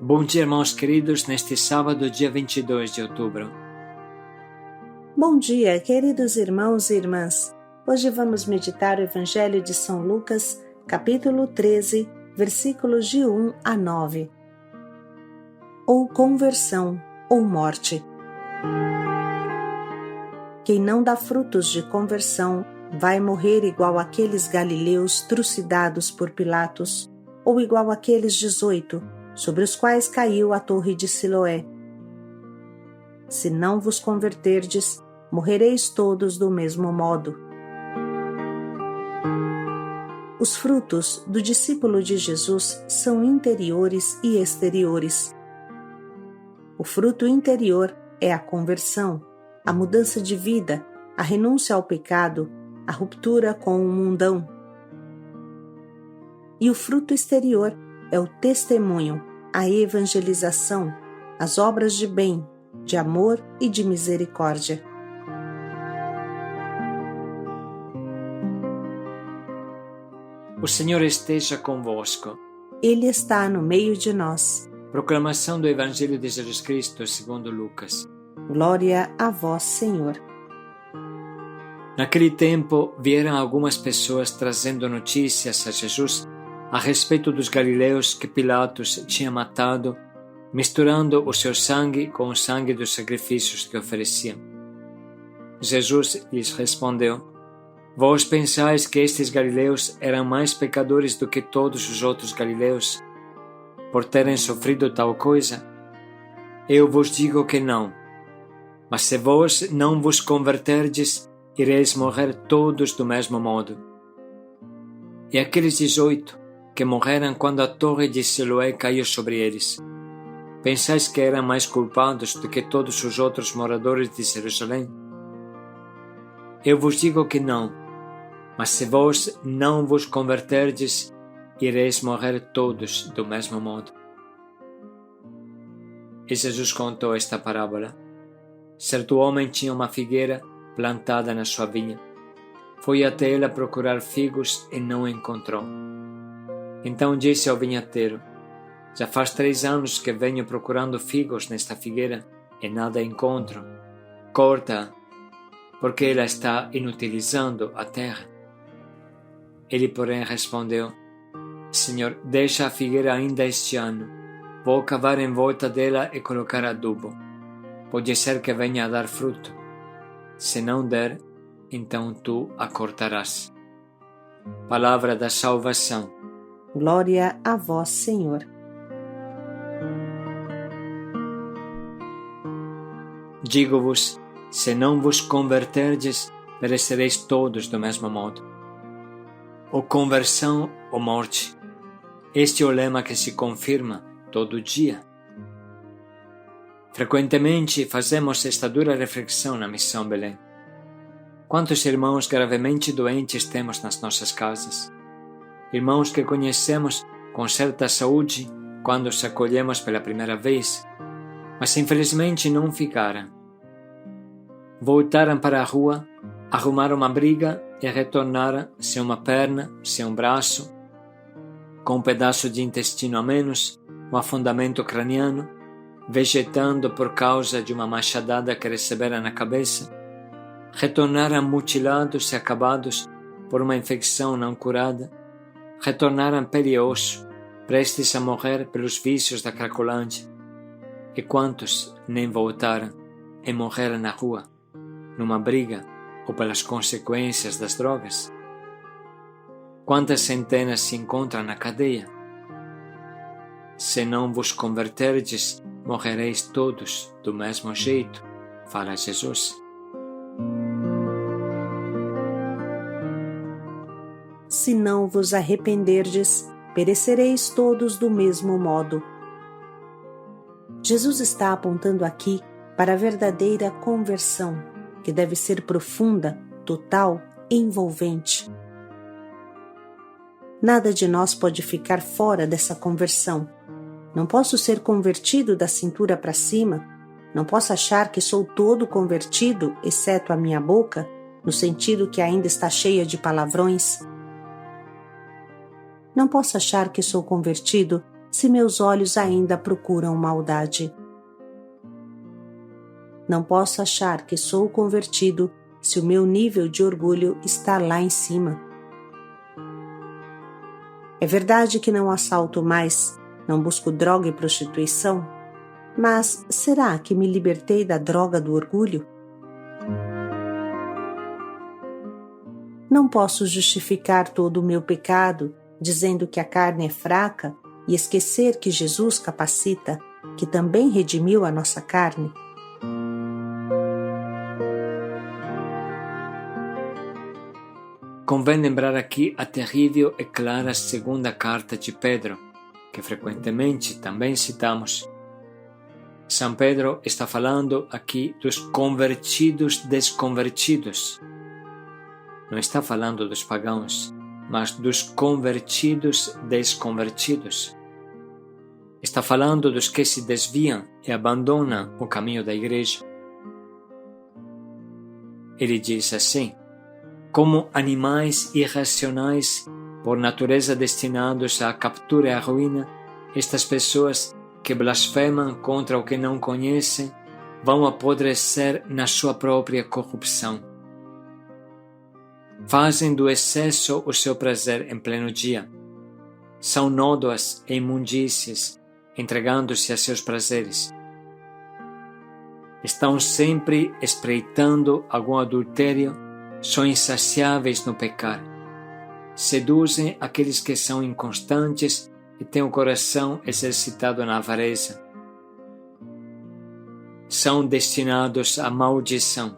Bom dia, irmãos queridos, neste sábado, dia 22 de outubro. Bom dia, queridos irmãos e irmãs. Hoje vamos meditar o Evangelho de São Lucas, capítulo 13, versículos de 1 a 9. Ou conversão, ou morte. Quem não dá frutos de conversão vai morrer igual aqueles galileus trucidados por Pilatos, ou igual aqueles 18, sobre os quais caiu a torre de Siloé. Se não vos converterdes, morrereis todos do mesmo modo. Os frutos do discípulo de Jesus são interiores e exteriores. O fruto interior é a conversão, a mudança de vida, a renúncia ao pecado, a ruptura com o mundão. E o fruto exterior é o testemunho, a evangelização, as obras de bem, de amor e de misericórdia. O Senhor esteja convosco. Ele está no meio de nós. Proclamação do Evangelho de Jesus Cristo segundo Lucas. Glória a vós, Senhor. Naquele tempo, vieram algumas pessoas trazendo notícias a Jesus a respeito dos galileus que Pilatos tinha matado, misturando o seu sangue com o sangue dos sacrifícios que ofereciam. Jesus lhes respondeu: Vós pensais que estes galileus eram mais pecadores do que todos os outros galileus, por terem sofrido tal coisa? Eu vos digo que não. Mas se vós não vos converterdes, ireis morrer todos do mesmo modo. E aqueles 18 que morreram quando a torre de Siloé caiu sobre eles, pensais que eram mais culpados do que todos os outros moradores de Jerusalém? Eu vos digo que não, mas se vós não vos converterdes, ireis morrer todos do mesmo modo. E Jesus contou esta parábola. Certo homem tinha uma figueira plantada na sua vinha. Foi até ela procurar figos e não encontrou. Então disse ao vinhateiro: Já faz 3 anos que venho procurando figos nesta figueira e nada encontro. Corta-a, porque ela está inutilizando a terra. Ele, porém, respondeu: Senhor, deixa a figueira ainda este ano. Vou cavar em volta dela e colocar adubo. Pode ser que venha a dar fruto. Se não der, então tu a cortarás. Palavra da salvação. Glória a vós, Senhor. Digo-vos, se não vos converterdes, perecereis todos do mesmo modo. Ou conversão ou morte. Este é o lema que se confirma todo dia. Frequentemente fazemos esta dura reflexão na Missão Belém. Quantos irmãos gravemente doentes temos nas nossas casas? Irmãos que conhecemos com certa saúde quando os acolhemos pela primeira vez, mas infelizmente não ficaram. Voltaram para a rua, arrumaram uma briga e retornaram sem uma perna, sem um braço, com um pedaço de intestino a menos, um afundamento craniano, vegetando por causa de uma machadada que receberam na cabeça. Retornaram mutilados e acabados por uma infecção não curada. Retornaram pele e osso, prestes a morrer pelos vícios da Cracolândia. E quantos nem voltaram e morreram na rua, numa briga ou pelas consequências das drogas? Quantas centenas se encontram na cadeia? Se não vos converterdes, morrereis todos do mesmo jeito, fala Jesus. Se não vos arrependerdes, perecereis todos do mesmo modo. Jesus está apontando aqui para a verdadeira conversão, que deve ser profunda, total e envolvente. Nada de nós pode ficar fora dessa conversão. Não posso ser convertido da cintura para cima, não posso achar que sou todo convertido, exceto a minha boca, no sentido que ainda está cheia de palavrões. Não posso achar que sou convertido se meus olhos ainda procuram maldade? Não posso achar que sou convertido se o meu nível de orgulho está lá em cima. É verdade que não assalto mais, não busco droga e prostituição, mas será que me libertei da droga do orgulho? Não posso justificar todo o meu pecado dizendo que a carne é fraca e esquecer que Jesus capacita, que também redimiu a nossa carne. Convém lembrar aqui a terrível e clara segunda carta de Pedro, que frequentemente também citamos. São Pedro está falando aqui dos convertidos desconvertidos. Não está falando dos pagãos, mas dos convertidos desconvertidos. Está falando dos que se desviam e abandonam o caminho da igreja. Ele diz assim: como animais irracionais, por natureza destinados à captura e à ruína, estas pessoas que blasfemam contra o que não conhecem vão apodrecer na sua própria corrupção. Fazem do excesso o seu prazer em pleno dia. São nódoas e imundícies, entregando-se a seus prazeres. Estão sempre espreitando algum adultério, são insaciáveis no pecar. Seduzem aqueles que são inconstantes e têm o coração exercitado na avareza. São destinados à maldição.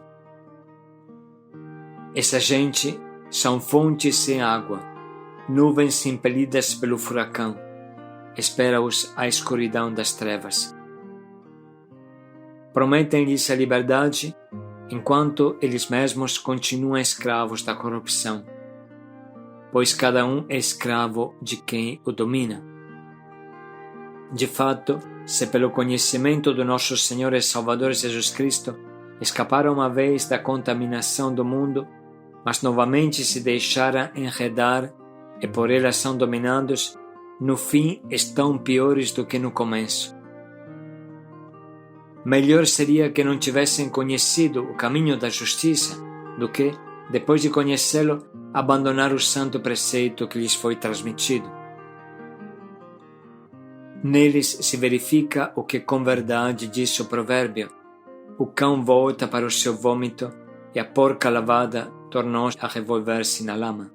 Essa gente são fontes sem água, nuvens impelidas pelo furacão. Espera-os a escuridão das trevas. Prometem-lhes a liberdade, enquanto eles mesmos continuam escravos da corrupção, pois cada um é escravo de quem o domina. De fato, se pelo conhecimento do nosso Senhor e Salvador Jesus Cristo escaparam uma vez da contaminação do mundo, mas novamente se deixaram enredar e por ela são dominados, no fim estão piores do que no começo. Melhor seria que não tivessem conhecido o caminho da justiça do que, depois de conhecê-lo, abandonar o santo preceito que lhes foi transmitido. Neles se verifica o que com verdade diz o provérbio: o cão volta para o seu vômito e a porca lavada tornou a revolver-se na lama.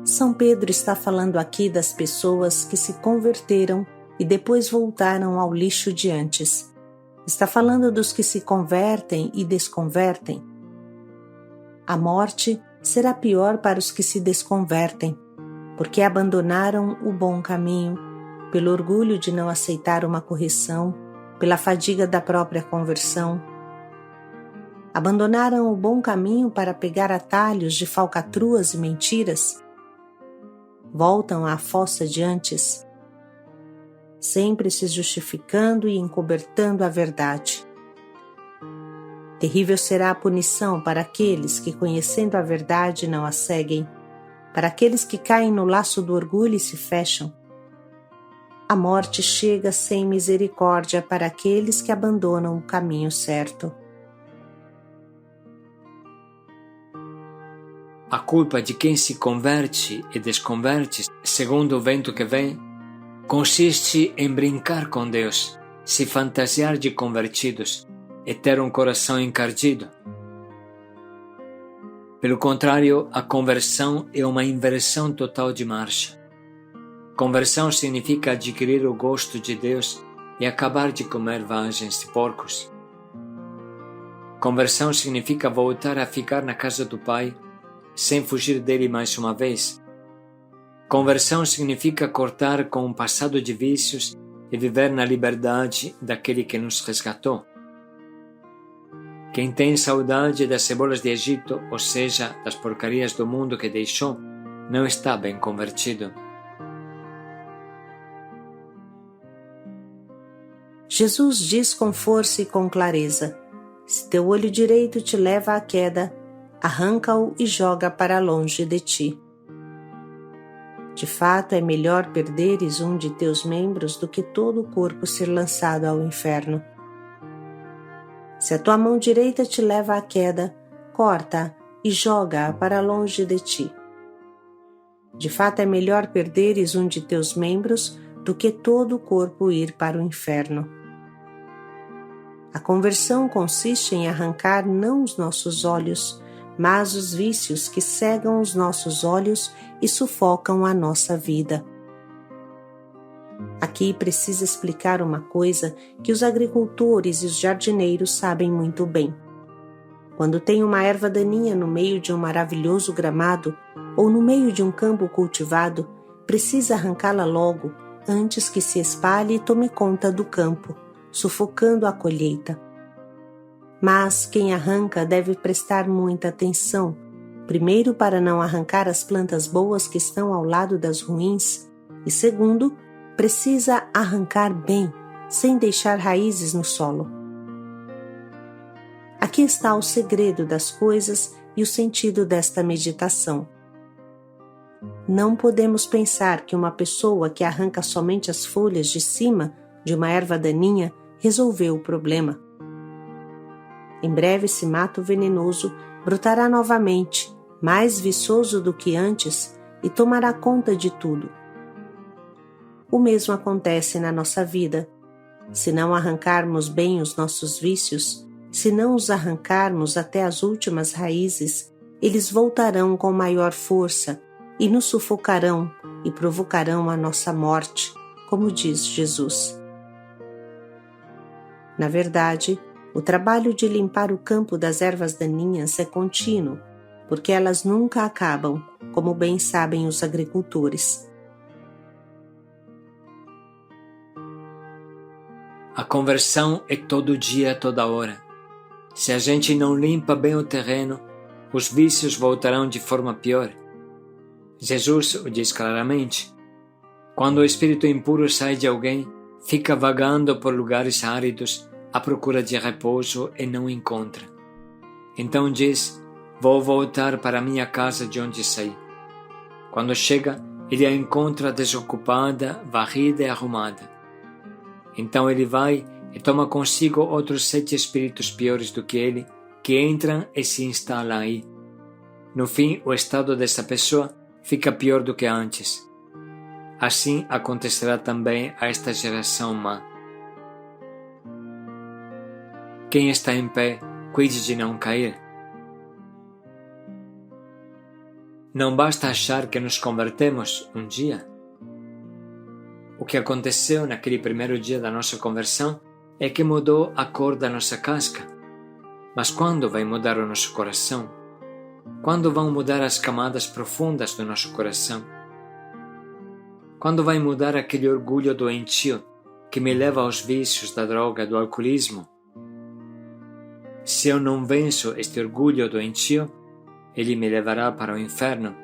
São Pedro está falando aqui das pessoas que se converteram e depois voltaram ao lixo de antes. Está falando dos que se convertem e desconvertem. A morte será pior para os que se desconvertem, porque abandonaram o bom caminho, pelo orgulho de não aceitar uma correção, pela fadiga da própria conversão. Abandonaram o bom caminho para pegar atalhos de falcatruas e mentiras. Voltam à fossa de antes, sempre se justificando e encobertando a verdade. Terrível será a punição para aqueles que, conhecendo a verdade, não a seguem, para aqueles que caem no laço do orgulho e se fecham. A morte chega sem misericórdia para aqueles que abandonam o caminho certo. A culpa de quem se converte e desconverte, segundo o vento que vem, consiste em brincar com Deus, se fantasiar de convertidos e ter um coração encardido. Pelo contrário, a conversão é uma inversão total de marcha. Conversão significa adquirir o gosto de Deus e acabar de comer vagens de porcos. Conversão significa voltar a ficar na casa do Pai, sem fugir dele mais uma vez. Conversão significa cortar com um passado de vícios e viver na liberdade daquele que nos resgatou. Quem tem saudade das cebolas de Egito, ou seja, das porcarias do mundo que deixou, não está bem convertido. Jesus diz com força e com clareza: se teu olho direito te leva à queda, arranca-o e joga para longe de ti. De fato, é melhor perderes um de teus membros do que todo o corpo ser lançado ao inferno. Se a tua mão direita te leva à queda, corta-a e joga-a para longe de ti. De fato, é melhor perderes um de teus membros do que todo o corpo ir para o inferno. A conversão consiste em arrancar não os nossos olhos, mas os vícios que cegam os nossos olhos e sufocam a nossa vida. Aqui precisa explicar uma coisa que os agricultores e os jardineiros sabem muito bem. Quando tem uma erva daninha no meio de um maravilhoso gramado ou no meio de um campo cultivado, precisa arrancá-la logo, antes que se espalhe e tome conta do campo, sufocando a colheita. Mas quem arranca deve prestar muita atenção, primeiro para não arrancar as plantas boas que estão ao lado das ruins, e segundo, precisa arrancar bem, sem deixar raízes no solo. Aqui está o segredo das coisas e o sentido desta meditação. Não podemos pensar que uma pessoa que arranca somente as folhas de cima de uma erva daninha resolveu o problema. Em breve esse mato venenoso brotará novamente, mais viçoso do que antes, e tomará conta de tudo. O mesmo acontece na nossa vida. Se não arrancarmos bem os nossos vícios, se não os arrancarmos até as últimas raízes, eles voltarão com maior força e nos sufocarão e provocarão a nossa morte, como diz Jesus. Na verdade, o trabalho de limpar o campo das ervas daninhas é contínuo, porque elas nunca acabam, como bem sabem os agricultores. A conversão é todo dia, toda hora. Se a gente não limpa bem o terreno, os vícios voltarão de forma pior. Jesus o diz claramente. Quando o espírito impuro sai de alguém, fica vagando por lugares áridos à procura de repouso e não encontra. Então diz, vou voltar para minha casa de onde saí. Quando chega, ele a encontra desocupada, varrida e arrumada. Então ele vai e toma consigo outros 7 espíritos piores do que ele, que entram e se instalam aí. No fim, o estado dessa pessoa fica pior do que antes. Assim acontecerá também a esta geração má. Quem está em pé, cuide de não cair. Não basta achar que nos convertemos um dia. O que aconteceu naquele primeiro dia da nossa conversão é que mudou a cor da nossa casca. Mas quando vai mudar o nosso coração? Quando vão mudar as camadas profundas do nosso coração? Quando vai mudar aquele orgulho doentio que me leva aos vícios da droga, do alcoolismo? Se eu não venço este orgulho doentio, ele me levará para o inferno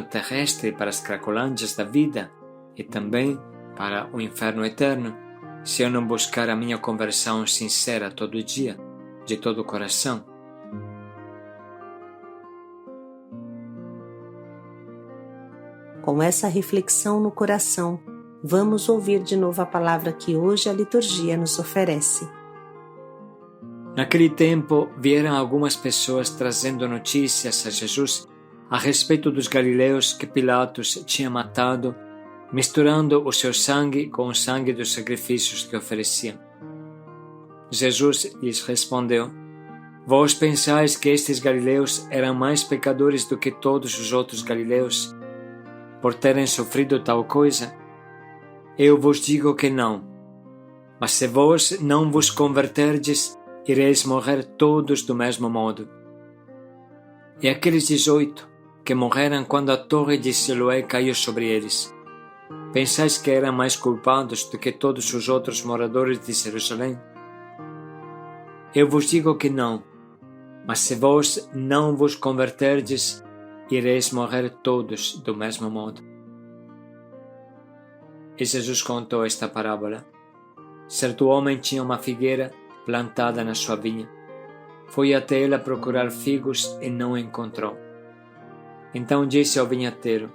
terrestre, para as cracolândias da vida, e também para o inferno eterno, se eu não buscar a minha conversão sincera todo dia, de todo o coração. Com essa reflexão no coração, vamos ouvir de novo a palavra que hoje a liturgia nos oferece. Naquele tempo, vieram algumas pessoas trazendo notícias a Jesus a respeito dos galileus que Pilatos tinha matado, misturando o seu sangue com o sangue dos sacrifícios que ofereciam. Jesus lhes respondeu, vós pensais que estes galileus eram mais pecadores do que todos os outros galileus, por terem sofrido tal coisa? Eu vos digo que não. Mas se vós não vos converterdes, ireis morrer todos do mesmo modo. E aqueles 18 que morreram quando a torre de Siloé caiu sobre eles, pensais que eram mais culpados do que todos os outros moradores de Jerusalém? Eu vos digo que não, mas se vós não vos converterdes, ireis morrer todos do mesmo modo. E Jesus contou esta parábola. Certo homem tinha uma figueira plantada na sua vinha. Foi até ela procurar figos e não encontrou. Então disse ao vinhateiro,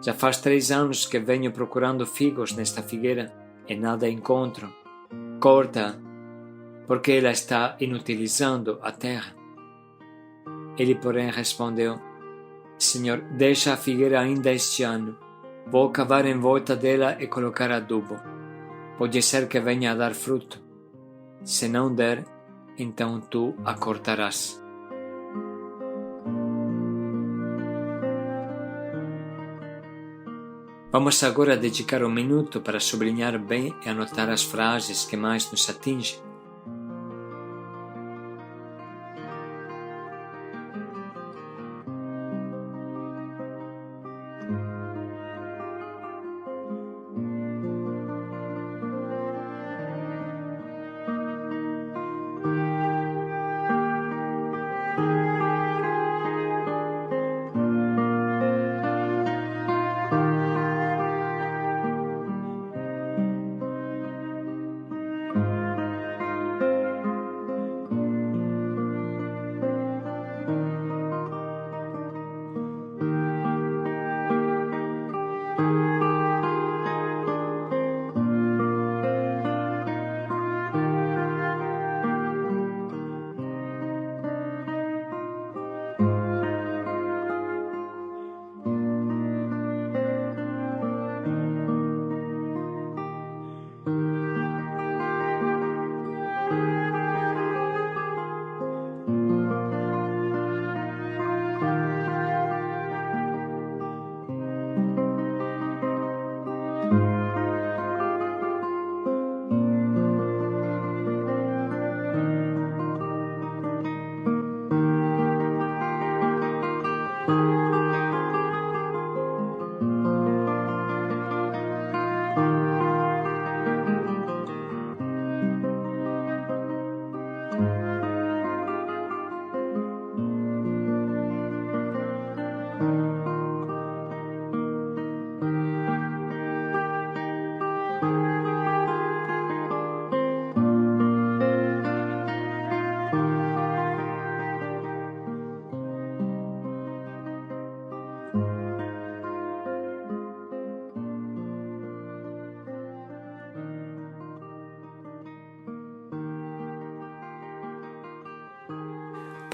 Já faz 3 anos que venho procurando figos nesta figueira e nada encontro. Corta, porque ela está inutilizando a terra. Ele, porém, respondeu: Senhor, deixa a figueira ainda este ano. Vou cavar em volta dela e colocar adubo. Pode ser que venha a dar fruto. Se não der, então tu a cortarás. Vamos agora dedicar um minuto para sublinhar bem e anotar as frases que mais nos atingem.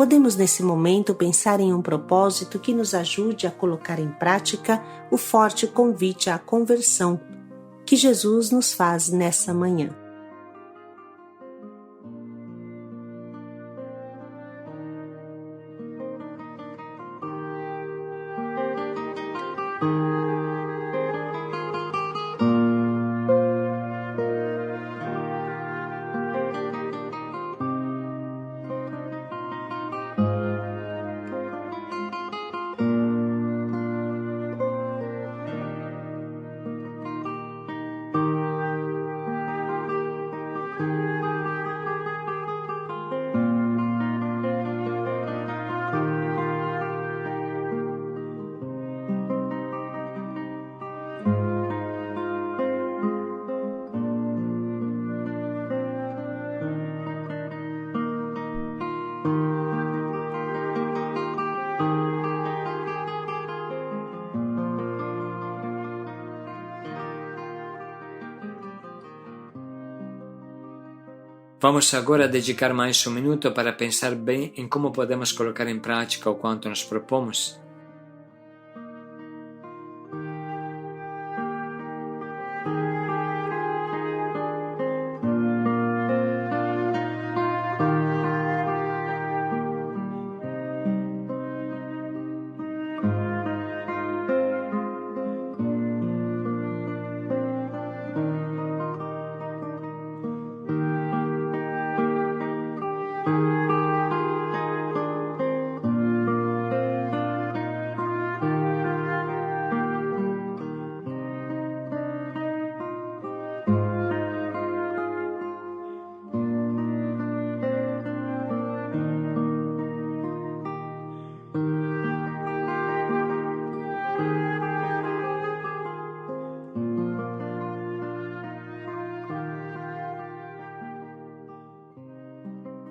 Podemos nesse momento pensar em um propósito que nos ajude a colocar em prática o forte convite à conversão que Jesus nos faz nessa manhã. Vamos agora dedicar mais um minuto para pensar bem em como podemos colocar em prática o quanto nos propomos.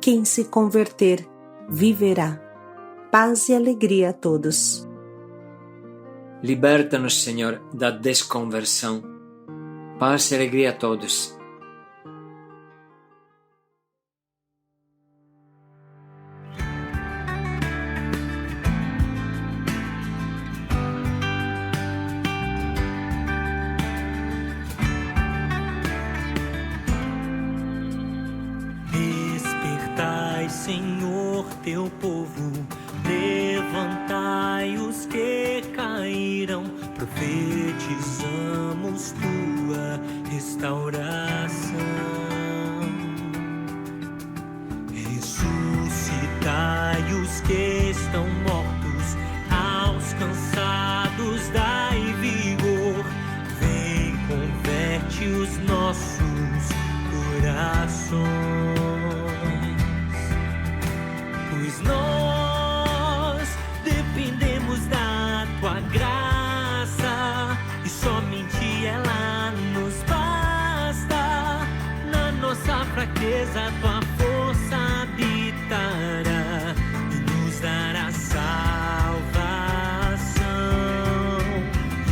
Quem se converter, viverá. Paz e alegria a todos. Liberta-nos, Senhor, da desconversão. Paz e alegria a todos. Despertai, Senhor, teu povo, levantai os que caíram, profetizamos tua restauração. Ressuscitai os que estão mortos, aos cansados dai vigor, vem, converte os nossos corações. Pois nós dependemos da tua graça e somente ela nos basta. Na nossa fraqueza tua força habitará e nos dará salvação,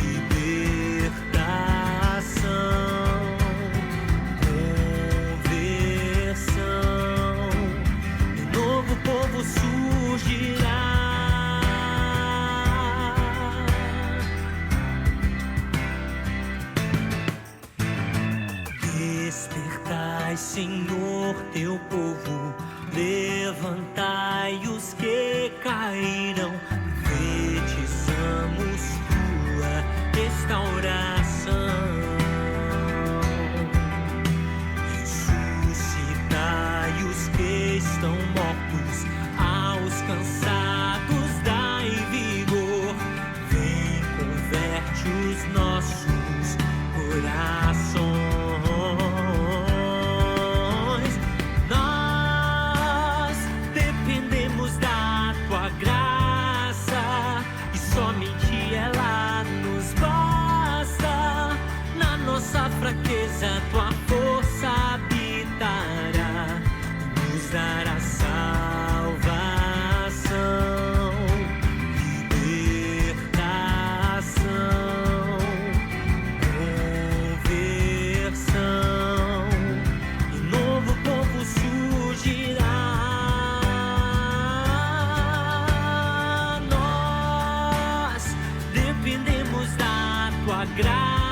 libertação, conversão. Um novo povo surgirá. Despertai, Senhor, teu povo, levantai os que caíram, profetizamos tua restauração. Ressuscitai os que estão mortos, aos cansados dai vigor, vem, converte os nossos corações. Nós dependemos da tua graça e somente ela nos basta. Na nossa fraqueza tua força habitará e nos dará salvação, libertação, conversão. E novo povo surgirá. Nós dependemos da tua graça